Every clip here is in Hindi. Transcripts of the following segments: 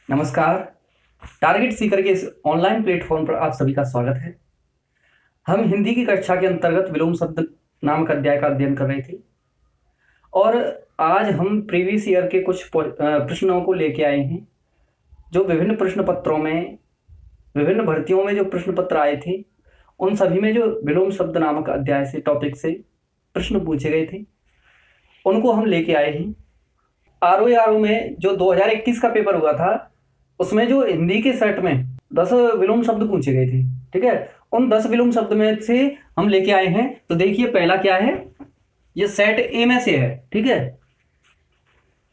नमस्कार। टारगेट सीकर के इस ऑनलाइन प्लेटफॉर्म पर आप सभी का स्वागत है। हम हिंदी की कक्षा के अंतर्गत विलोम शब्द नामक अध्याय का अध्ययन कर रहे थे और आज हम प्रीवियस ईयर के कुछ प्रश्नों को लेके आए हैं जो विभिन्न प्रश्न पत्रों में, विभिन्न भर्तियों में जो प्रश्न पत्र आए थे उन सभी में जो विलोम शब्द नामक अध्याय से टॉपिक से प्रश्न पूछे गए थे उनको हम लेके आए हैं। आरओ में जो 2021 का पेपर हुआ था उसमें जो हिंदी के सेट में 10 विलोम शब्द पूछे गए थे, ठीक है। उन 10 विलोम शब्द में से हम लेके आए हैं। तो देखिए पहला क्या है, ये सेट ए में से है, ठीक है।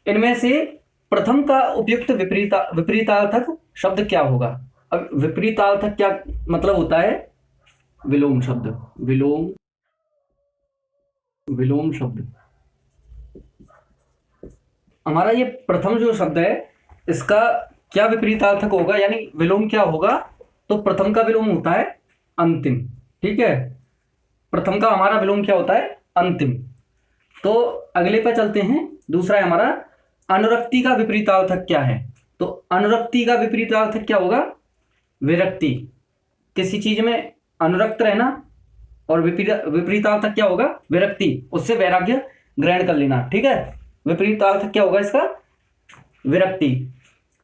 इनमें से प्रथम का उपयुक्त विपरीतार्थक शब्द क्या होगा। अब विपरीतार्थक क्या मतलब होता है, विलोम शब्द, विलोम शब्द। हमारा ये प्रथम जो शब्द है इसका क्या विपरीतार्थक होगा, यानी विलोम क्या होगा। तो प्रथम का विलोम होता है अंतिम, ठीक है। प्रथम का हमारा विलोम क्या होता है, अंतिम। तो अगले पे चलते हैं। दूसरा है हमारा अनुरक्ति का विपरीतार्थक क्या है। तो अनुरक्ति का विपरीतार्थक क्या होगा, विरक्ति। किसी चीज में अनुरक्त रहना और विपरीतार्थक क्या होगा, विरक्ति, उससे वैराग्य ग्रहण कर लेना, ठीक है। विपरीतार्थक क्या होगा इसका, विरक्ति।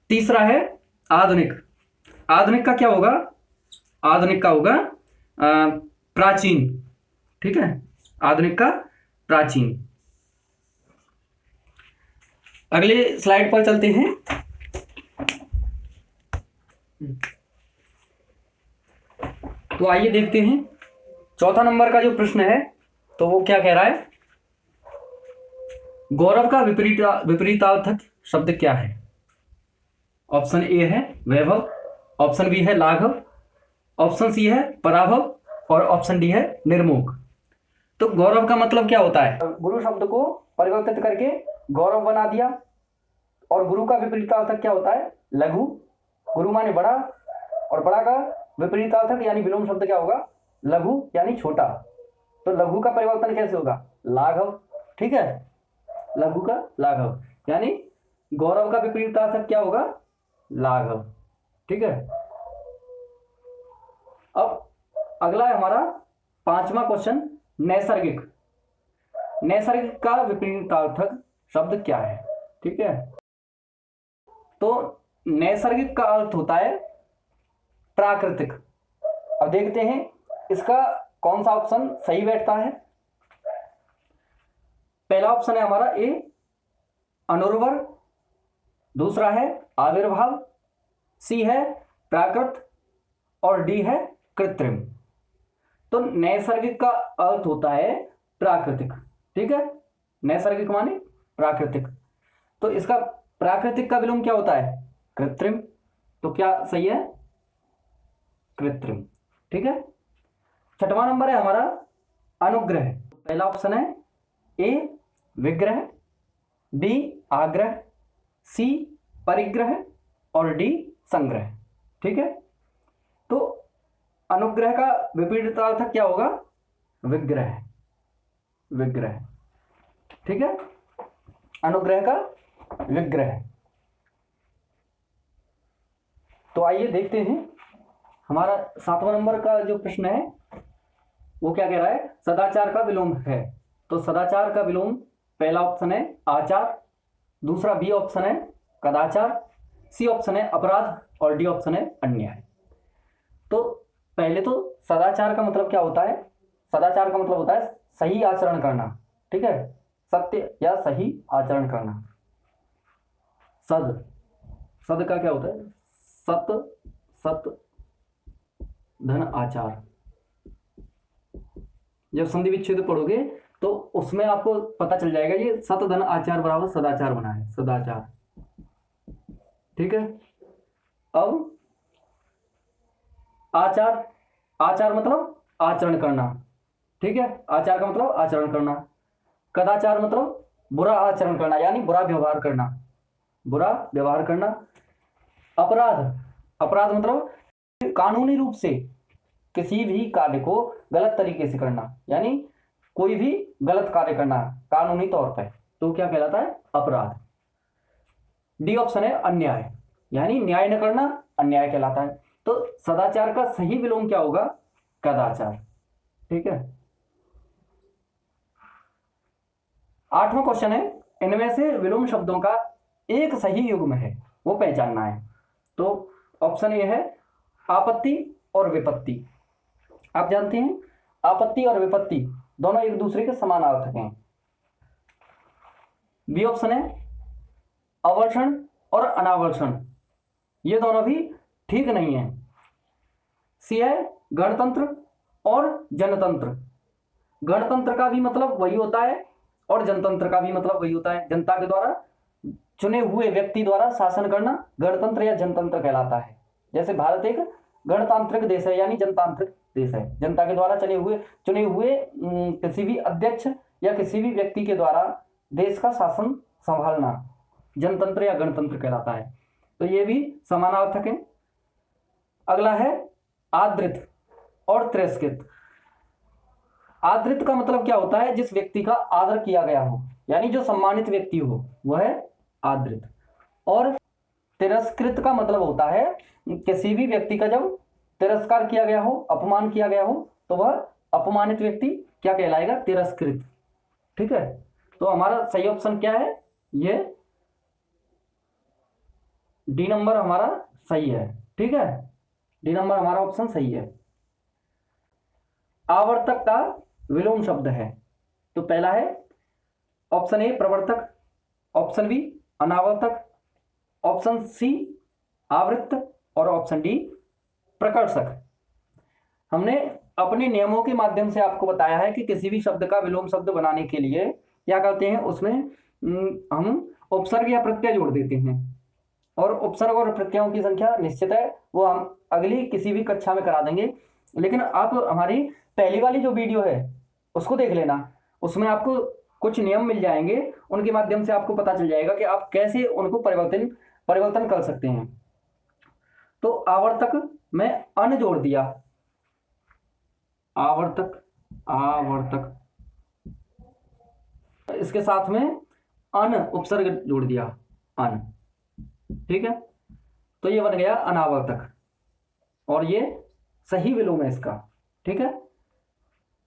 तीसरा है आधुनिक। आधुनिक का क्या होगा, आधुनिक का होगा प्राचीन, ठीक है। आधुनिक का प्राचीन। अगले स्लाइड पर चलते हैं। तो आइए देखते हैं चौथा नंबर का जो प्रश्न है तो वो क्या कह रहा है, गौरव का विपरीतार्थक शब्द क्या है। ऑप्शन ए है वैभव, ऑप्शन बी है लाघव, ऑप्शन सी है पराभव और ऑप्शन डी है निर्मोह। तो गौरव का मतलब क्या होता है, गुरु शब्द को परिवर्तित करके गौरव बना दिया। और गुरु का विपरीतार्थक क्या होता है, लघु। गुरु माने बड़ा और बड़ा का विपरीतार्थक यानी विलोम शब्द क्या होगा, लघु यानी छोटा। तो लघु का परिवर्तन कैसे होगा, लाघव, ठीक है। लघु का लाघव यानी गौरव का विपरीतार्थक क्या होगा, लाघव, ठीक है। अब अगला है हमारा पांचवा क्वेश्चन, नैसर्गिक। नैसर्गिक का विपरीतार्थक शब्द क्या है, ठीक है। तो नैसर्गिक का अर्थ होता है प्राकृतिक। अब देखते हैं इसका कौन सा ऑप्शन सही बैठता है। पहला ऑप्शन है हमारा ए अनुर्वर, दूसरा है आविर्भाव, सी है प्राकृत और डी है कृत्रिम। तो नैसर्गिक का अर्थ होता है प्राकृतिक, ठीक है। नैसर्गिक माने प्राकृतिक। तो इसका प्राकृतिक का विलोम क्या होता है, कृत्रिम। तो क्या सही है, कृत्रिम, ठीक है। छठवां नंबर है हमारा अनुग्रह। पहला ऑप्शन है ए विग्रह, बी आग्रह, सी परिग्रह और डी संग्रह, ठीक है। तो अनुग्रह का विपरीतार्थक क्या होगा, विग्रह, विग्रह, ठीक है। अनुग्रह का विग्रह। तो आइए देखते हैं हमारा सातवां नंबर का जो प्रश्न है वो क्या कह रहा है, सदाचार का विलोम है। तो सदाचार का विलोम पहला ऑप्शन है आचार, दूसरा बी ऑप्शन है कदाचार, सी ऑप्शन है अपराध और डी ऑप्शन है अन्याय। तो पहले तो सदाचार का मतलब क्या होता है, सदाचार का मतलब होता है सही आचरण करना, ठीक है। सत्य या सही आचरण करना। सद का क्या होता है, सत धन आचार। जब संधि विच्छेद पढ़ोगे तो उसमें आपको पता चल जाएगा ये सत धन आचार बराबर सदाचार बना है, सदाचार, ठीक है। अब आचार, आचार मतलब आचरण करना, ठीक है। आचार का मतलब आचरण करना। कदाचार मतलब बुरा आचरण करना यानी बुरा व्यवहार करना, बुरा व्यवहार करना। अपराध, अपराध मतलब कानूनी रूप से किसी भी कार्य को गलत तरीके से करना, यानी कोई भी गलत कार्य करना कानूनी तौर पर, तो क्या कहलाता है, अपराध। डी ऑप्शन है अन्याय। यानी न्याय न करना अन्याय कहलाता है। तो सदाचार का सही विलोम क्या होगा? कदाचार। ठीक है। 8वां क्वेश्चन है, इनमें से विलोम शब्दों का एक सही युग्म है, वो पहचानना है। तो ऑप्शन ए है आपत्ति और विपत्ति। आप जानते हैं आपत्ति और विपत्ति दोनों एक दूसरे के समानार्थक हैं। बी ऑप्शन है अवर्षण और अनावर्षण, ये दोनों भी ठीक नहीं है। सी है गणतंत्र और जनतंत्र। गणतंत्र का भी मतलब वही होता है और जनतंत्र का भी मतलब वही होता है। जनता के द्वारा चुने हुए व्यक्ति द्वारा शासन करना गणतंत्र या जनतंत्र कहलाता है। जैसे भारत एक गणतांत्रिक देश है यानी जनतांत्रिक देश है। जनता के द्वारा चुने हुए किसी भी अध्यक्ष या किसी भी व्यक्ति के द्वारा देश का शासन संभालना जनतंत्र या गणतंत्र कहलाता है। तो ये भी समानार्थक है। अगला है आदृत और तिरस्कृत। आदृत का मतलब क्या होता है? जिस व्यक्ति का आदर किया गया हो, यानी जो सम्मानित व्यक्ति हो वह है आदृत। और तिरस्कृत का मतलब होता है किसी भी व्यक्ति का जब तिरस्कार किया गया हो, अपमान किया गया हो, तो वह अपमानित व्यक्ति क्या कहलाएगा? तिरस्कृत। ठीक है। तो हमारा सही ऑप्शन क्या है? ये डी नंबर हमारा सही है। ठीक है, डी नंबर हमारा ऑप्शन सही है। आवर्तक का विलोम शब्द है। तो पहला है ऑप्शन ए प्रवर्तक, ऑप्शन बी अनावर्तक, ऑप्शन सी आवृत्त और ऑप्शन डी प्रकर्षक। हमने अपने नियमों के माध्यम से आपको बताया है कि किसी भी शब्द का विलोम शब्द बनाने के लिए क्या करते हैं, उसमें हम उपसर्ग या प्रत्यय जोड़ देते हैं और उपसर्ग और प्रत्ययों की संख्या निश्चित है, वो हम अगली किसी भी कक्षा में करा देंगे। लेकिन आप हमारी पहली वाली जो वीडियो है उसको देख लेना, उसमें कुछ नियम मिल जाएंगे, उनके माध्यम से आपको पता चल जाएगा कि आप कैसे उनको परिवर्तन कर सकते हैं। तो आवर्तक में अन जोड़ दिया, आवर्तक इसके साथ में अन उपसर्ग जोड़ दिया, अन। ठीक है, तो ये बन गया अनावर्तक और ये सही विलोम है इसका। ठीक है,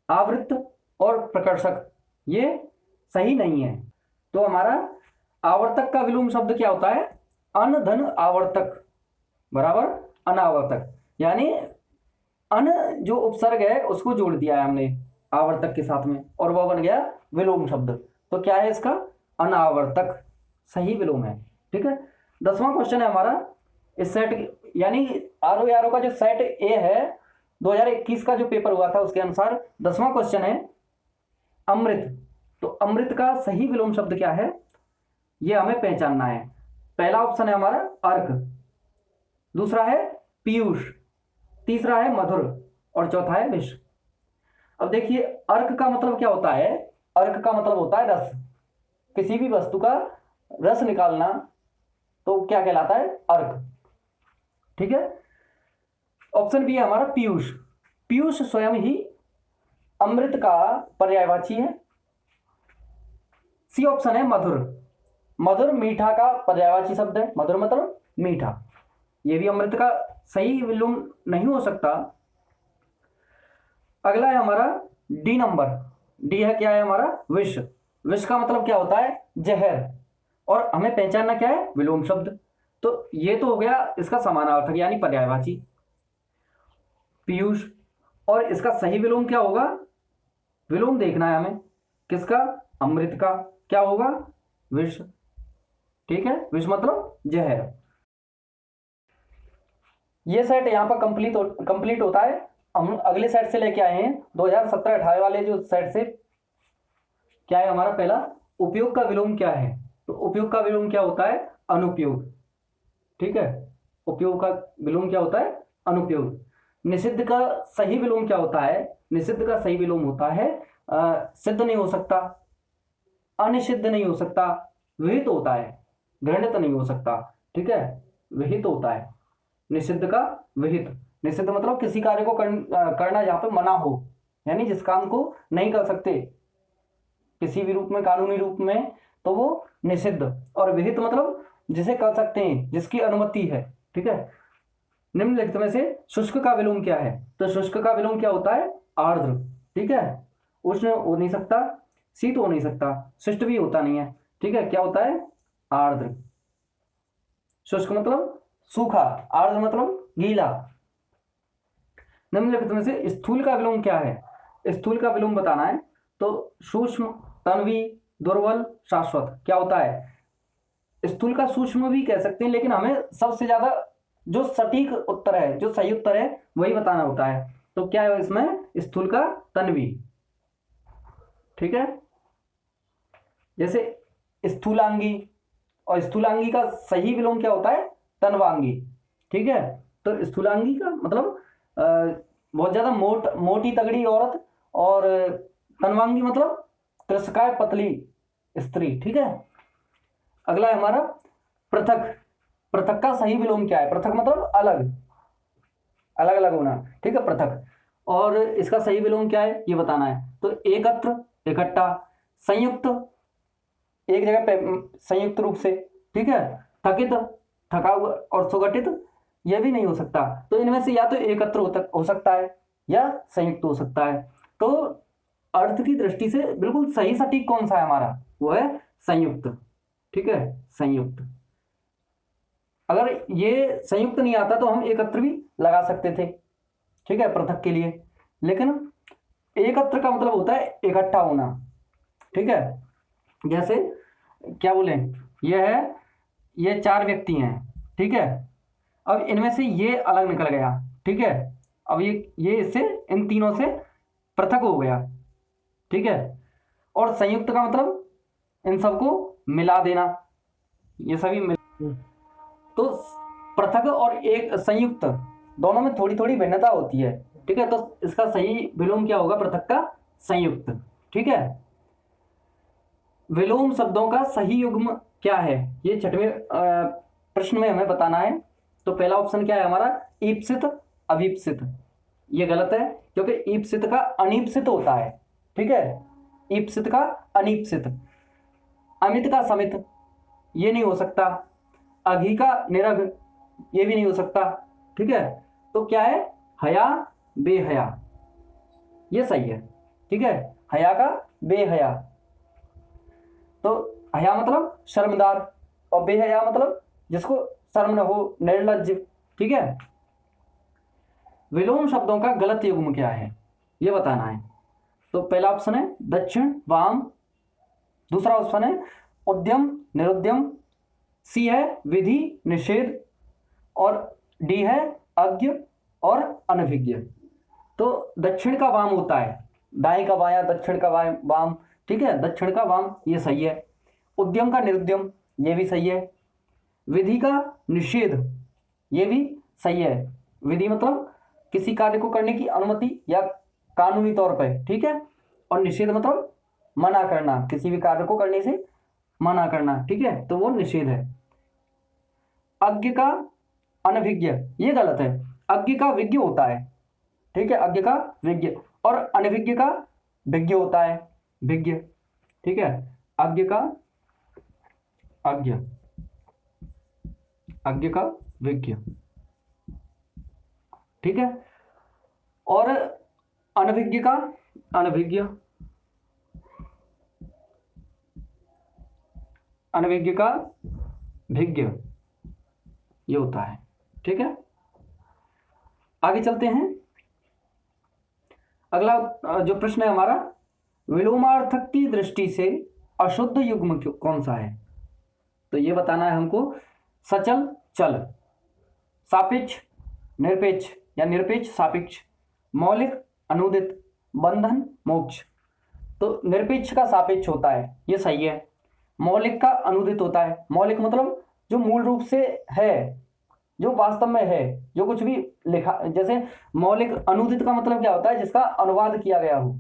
आवृत्त और प्रकर्षक ये सही नहीं है। तो हमारा आवर्तक का विलोम शब्द क्या होता है? अन धन आवर्तक बराबर अनावर्तक, यानी अन जो उपसर्ग है उसको जोड़ दिया है हमने आवर्तक के साथ में और वह बन गया विलोम शब्द। तो क्या है इसका? अनावर्तक सही विलोम है। ठीक है, 10वां क्वेश्चन है हमारा इस सेट यानी आरओ का जो सेट ए है 2021 का जो पेपर हुआ था उसके अनुसार 10वां क्वेश्चन है अमृत। तो अमृत का सही विलोम शब्द क्या है ये हमें पहचानना है। पहला ऑप्शन है हमारा अर्क, दूसरा है पीयूष, तीसरा है मधुर और चौथा है विष। अब देखिए अर्क का मतलब क्या होता है? अर्क का मतलब होता है रस, किसी भी वस्तु का रस निकालना, तो क्या कहलाता है? अर्क। ठीक है, ऑप्शन बी है हमारा पीयूष। पीयूष स्वयं ही अमृत का पर्यायवाची है। सी ऑप्शन है मधुर। मधुर मीठा का पर्यायवाची शब्द है, मधुर मतलब मीठा, ये भी अमृत का सही विलोम नहीं हो सकता। अगला है हमारा डी नंबर, डी है क्या है हमारा? विष। विष का मतलब क्या होता है? जहर, और हमें पहचानना क्या है? विलोम शब्द। तो ये तो हो गया इसका समानार्थक यानी पर्यायवाची पीयूष, और इसका सही विलोम क्या होगा? विलोम देखना है हमें किसका? अमृत का। क्या होगा? विष। ठीक है, विष मतलब जहर। ये सेट यहां पर कंप्लीट होता है। हम अगले सेट से लेके आए हैं 2017-18 वाले जो सेट से। क्या है हमारा पहला? उपयोग का विलोम क्या है? तो उपयोग का विलोम क्या होता है? अनुपयोग। ठीक है, उपयोग का विलोम क्या होता है? अनुपयोग। निषिद्ध का सही विलोम क्या होता है? निषिद्ध का सही विलोम होता है सिद्ध नहीं हो सकता, अनिषिद्ध नहीं हो सकता, विहित होता है, घृणित नहीं हो सकता। ठीक है, विहित होता है। निषिद्ध का विहित, निषिद्ध मतलब किसी कार्य को करना जहां पर मना हो, यानी जिस काम को नहीं कर सकते किसी भी रूप में, कानूनी रूप में, तो वो निषिद्ध। और विहित मतलब जिसे कह सकते हैं जिसकी अनुमति है, ठीक है। निम्नलिखित में से शुष्क का विलोम क्या है? तो शुष्क का विलोम क्या होता है? आर्द्र, ठीक है। उष्ण हो नहीं सकता, शीत हो नहीं सकता, शुष्क भी होता नहीं है, ठीक है। क्या होता है? आर्द्र। शुष्क मतलब सूखा, आर्द्र मतलब गीला। निम्नलिखित में से स्थूल का विलोम क्या है? स्थूल का विलोम बताना है तो सूक्ष्म, तन्वी, दुर्बल, शाश्वत। क्या होता है? स्थूल का सूक्ष्म भी कह सकते हैं, लेकिन हमें सबसे ज्यादा जो सटीक उत्तर है, जो सही उत्तर है, वही बताना होता है। तो क्या है इसमें? स्थूल का तन्वी, ठीक है। जैसे स्थूलांगी, और स्थूलांगी का सही विलोम क्या होता है? तन्वांगी, ठीक है। तो स्थूलांगी का मतलब बहुत ज्यादा मोटी तगड़ी औरत, और तन्वांगी मतलब कृशकाय पतली स्त्री, ठीक है। अगला है हमारा पृथक। पृथक का सही विलोम क्या है? पृथक मतलब अलग, अलग अलग होना, ठीक है, पृथक। और इसका सही विलोम क्या है ये बताना है। तो एकत्र, इकट्ठा, संयुक्त, एक जगह पे संयुक्त रूप से, ठीक है। थकित, थका हुआ, और सुगठित, यह भी नहीं हो सकता। तो इनमें से या तो एकत्र हो सकता है या संयुक्त हो सकता है। तो अर्थ की दृष्टि से बिल्कुल सही सटीक कौन सा है हमारा? वो है संयुक्त, ठीक है, संयुक्त। अगर ये संयुक्त नहीं आता तो हम एकत्र भी लगा सकते थे, ठीक है, पृथक के लिए। लेकिन एकत्र का मतलब होता है इकट्ठा होना, ठीक है। जैसे क्या बोले, ये 4 व्यक्ति हैं, ठीक है। अब इनमें से ये अलग निकल गया, ठीक है। अब ये इससे, इन तीनों से पृथक हो गया, ठीक है। और संयुक्त का मतलब इन सबको मिला देना, ये सभी मिल। तो पृथक और एक संयुक्त दोनों में थोड़ी थोड़ी भिन्नता होती है, ठीक है। तो इसका सही विलोम क्या होगा? पृथक का संयुक्त, ठीक है। विलोम शब्दों का सही युग्म क्या है? ये 6वें प्रश्न में हमें बताना है। तो पहला ऑप्शन क्या है हमारा? ईप्सित, अवीप्सित। ये गलत है, क्योंकि ईप्सित का अनीप्सित होता है, ठीक है। ईप्सित का अनीप्सित। अमित का समित, ये नहीं हो सकता। अघी का निरघ, ये भी नहीं हो सकता, ठीक है। तो क्या है? हया, बेहया, ये सही है, ठीक है। हया का बेहया। तो हया मतलब शर्मदार, और बेहया मतलब जिसको शर्म न हो, निर्लज्ज, ठीक है। विलोम शब्दों का गलत युग्म क्या है ये बताना है। तो पहला ऑप्शन है दक्षिण, वाम। दूसरा ऑप्शन है उद्यम, निरुद्यम। सी है विधि, निषेध। और डी है अज्ञ और अनभिज्ञ। तो दक्षिण का वाम होता है, दाएं का बायां, दक्षिण का वाम, ठीक है। दक्षिण का वाम, ये सही है। उद्यम का निरुद्यम, ये भी सही है। विधि का निषेध, ये भी सही है। विधि मतलब किसी कार्य को करने की अनुमति या कानूनी तौर पर, ठीक है। और निषेध मतलब मना करना, किसी भी कार्य को करने से मना करना, ठीक है, तो वो निषेध है। अज्ञ का अनभिज्ञ, ये गलत है। अज्ञ का विज्ञ होता है, ठीक है, अज्ञ का विज्ञ। और अनभिज्ञ का विज्ञ होता है, विज्ञ, ठीक है। अज्ञ का अज्ञ, अज्ञ का विज्ञ, ठीक है। और अनभिज्ञ का अनभिज्ञ, अनभिज्ञ का भिज्ञ, ये होता है, ठीक है। आगे चलते हैं। अगला जो प्रश्न है हमारा, विलोमार्थक की दृष्टि से अशुद्ध युग्म कौन सा है? तो ये बताना है हमको। सचल, चल, सापेक्ष, निरपेक्ष या निरपेक्ष सापेक्ष, मौलिक, अनुदित, बंधन, मोक्ष। तो निरपेक्ष का सापेक्ष होता है, ये सही है। मौलिक का अनुदित होता है। मौलिक मतलब जो मूल रूप से है, जो वास्तव में है, जो कुछ भी लिखा। जैसे मौलिक, अनुदित का मतलब क्या होता है? जिसका अनुवाद किया गया हो।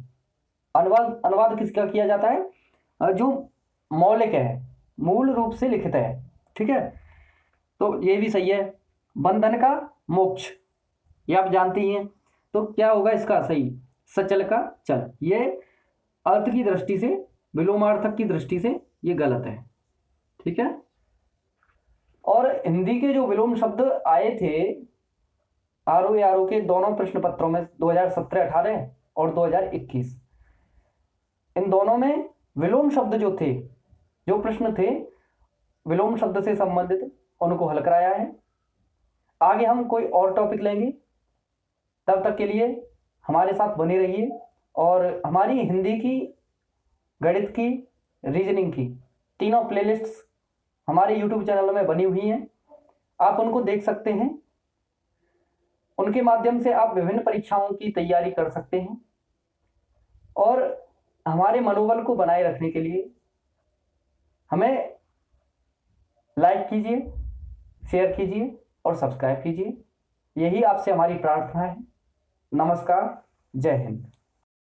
अनुवाद किसका किया जाता है? जो मौलिक है, मूल रूप से लिखित है, ठीक है। तो ये भी सही है। बंधन का मोक्ष, ये आप जानते ही हैं। तो क्या होगा इसका सही? सचल का चल। ये अर्थ की दृष्टि से, विलोमार्थक की दृष्टि से ये गलत है, ठीक है। और हिंदी के जो विलोम शब्द आए थे आरओ के दोनों प्रश्न पत्रों में 2017-18 और 2021, इन दोनों में विलोम शब्द जो थे, जो प्रश्न थे विलोम शब्द से संबंधित, उनको हल कराया है। आगे हम कोई और टॉपिक लेंगे, तब तक के लिए हमारे साथ बने रहिए। और हमारी हिंदी की, गणित की, रीजनिंग की तीनों प्लेलिस्ट्स हमारे यूट्यूब चैनल में बनी हुई हैं, आप उनको देख सकते हैं। उनके माध्यम से आप विभिन्न परीक्षाओं की तैयारी कर सकते हैं। और हमारे मनोबल को बनाए रखने के लिए हमें लाइक कीजिए, शेयर कीजिए और सब्सक्राइब कीजिए। यही आपसे हमारी प्रार्थना है। नमस्कार, जय हिंद।